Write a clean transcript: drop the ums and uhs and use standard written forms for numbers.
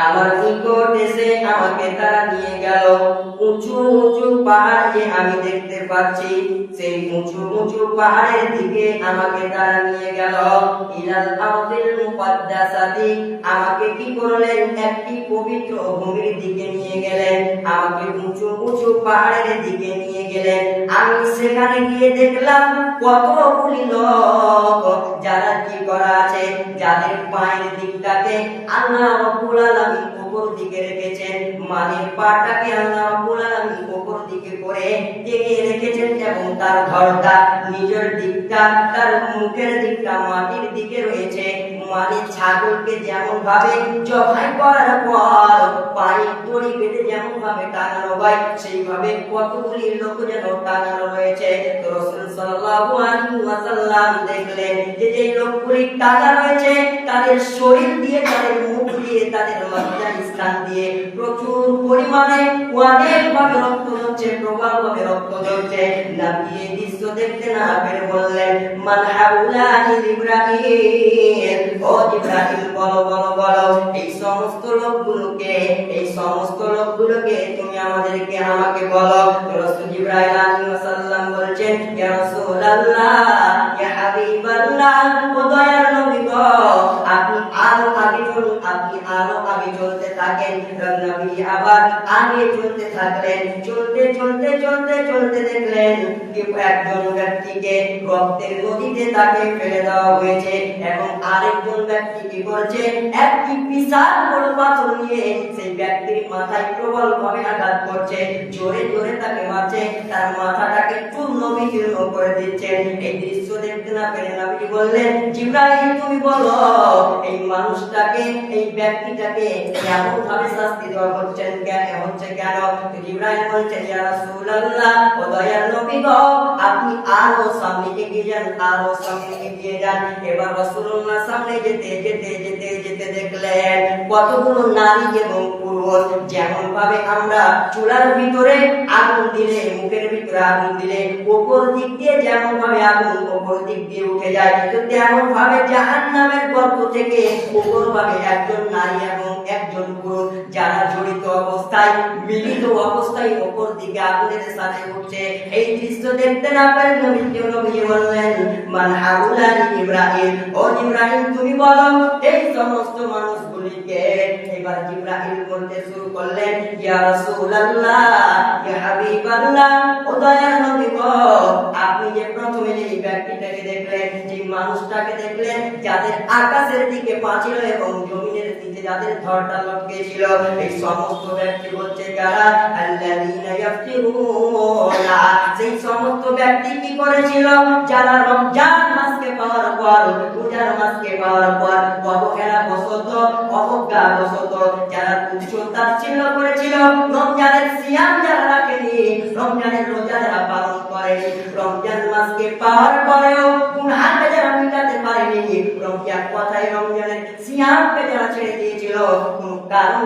আমার নিকট এসে আমাকে তারা নিয়ে গেল উঁচু উঁচু পাহাড় যে আমি দেখতে পাচ্ছি, সেই উঁচু উঁচু পাহাড়ের দিকে আমাকে তারা নিয়ে গেল। ইলাল আরদিল মুকাদ্দাসাতি, আমাকে কি করলেন, একটি পবিত্র ভূমির দিকে নিয়ে গেলেন, আমাকে উঁচু উঁচু পাহাড়ের দিকে নিয়ে গেলেন। আমি সেখানে গিয়ে দেখলাম কতগুলি লোক যারা কি করা আছে, যাদের পায়ের দিকটাকে আল্লাহ রাব্বুল আলামিন উপর দিকে রেখেছেন, মানে পাটাকে আল্লাহ রাব্বুল আলামিন উপর দিকে করে টেনে রেখেছেন, এবং তার ধরটা নিজের দিকটা, তার মুখের দিকটা মাটির দিকে রয়েছে। মানে ছাগলকে যেমন ভাবে জবাই করার পর পায়ের দড়ি বেঁধে যেমন ভাবে টানানো হয়, সেইভাবে কতগুলি লোক যেন টানানো রয়েছে। তো রাসূল সাল্লাল্লাহু আলাইহি ওয়াসাল্লাম দেখলেন যে যে লোকগুলি টানা রয়েছে, তাদের শরীর দিয়ে, তাদের মুখ দিয়ে, তাদের লজ্জার স্থান দিয়ে প্রচুর পরিমাণে অনেকভাবে রক্ত ঝরছে, প্রবলভাবে রক্ত ঝরছে। নবী এই দৃশ্য দেখতে না পেরে বললেন, মান হাউলানি ইব্রাহিম, ও ইব্রাহিম বলো বলো বলো, এই সমস্ত লোকগুলোকে, এই সমস্ত লোকগুলোকে তুমি আমাকে বলো। রাসূল ইব্রাহিম আলাইহিস সালাম বলছেন, ইয়া রাসূলুল্লাহ, ইয়া হাবিবাল্লাহ, ও দয়ার নবী গো, আপনি আরো আগে চলুন, আপনি আরো আগে চলতে থাকেন। নবী আবার আগে চলতে থাকলেন। চলতে চলতে চলতে চলতে দেখলেন যে একজন ব্যক্তিকে রক্তের নদীতে তাকে ফেলে দেওয়া হয়েছে, এবং আরেকজন ব্যক্তি কি করছে, একটি বিশাল বড় পাথর নিয়ে সেই ব্যক্তির মাথায় প্রবল ভাবে আঘাত করছে, জোরে জোরে তাকে মারছে, তার মাথাটাকে চূর্ণ বিচূর্ণ করে দিচ্ছে। এই দৃশ্য দেখতে না পেরে নবী বললেন, জিবরাইল তুমি বলো, এই মানুষটাকে, এই ব্যক্তিটাকে এমন ভাবে শাস্তি দেওয়া হচ্ছে কেন? জিবরাইল বলছেন, ইয়া রাসূলুল্লাহ, ও দয়ার নবী গো, আপনি আরো সামনে এগিয়ে যান, আরো সামনে এগিয়ে যান। এবার রাসূলুল্লাহ সামনে যেতে যেতে যেতে যেতে দেখলেন কতগুলো নারী এবং পুরুষ, যেমন ভাবে আমরা চুলার ভিতরে আগুন দিলে, মুখের ভিতরে আগুন দিলে উপর দিক দিয়ে যেমন ভাবে আগুন উপর দিক দিয়ে উঠে যায়, তো তেমন ভাবে জাহান্নামের গর্ত থেকে উপর ভাবে একজন নারী এবং একজন পুরুষ, যারা জড়িত অবস্থায়, মিলিত অবস্থায় উপর দিকে আগুনের সাথে উঠছে। এই দৃশ্য দেখতে না পেরে নবী বললেন, মান হাউলানি ইব্রাহিম, ও ইব্রাহিম তুমি বলো এই সমস্ত মানুষগুলিকে। এবার ইব্রাহিম বলতে শুরু করলেন, ইয়া রাসূলুল্লাহ, ইয়া হাবিবাল্লাহ, ও দয়ার নবী গো, আপনি যে প্রথমে যে ব্যক্তিটাকে দেখলেন, যে মানুষটাকে দেখলেন, যাদের আকাশের দিকে পা ছিল এবং জমিনের নিচে যাদের ধরটা লটকে ছিল, এই সমস্ত ব্যক্তি হচ্ছে যারা আল্লাযীনা ইয়াফতিরুনা, সেই সমস্ত ব্যক্তি কি করেছিল, যারা রমজান মাসকে পাওয়ার পর, রোজার মাসকে পাওয়ার পর অবহেলা বশত, অবজ্ঞা বশত যারা তুচ্ছ তাচ্ছিল্য করেছিল, রমজানের সিয়াম যারা রাখেনি, রমজানের রোজা যারা পালন করেনি, রমজান মাসকে পাওয়ার পরেও গুনাহকে যারা মিটাতে পারেনি, রমজান কথায় রমজানের সিয়ামকে যারা ছেড়ে দিয়েছিল কোন কারণ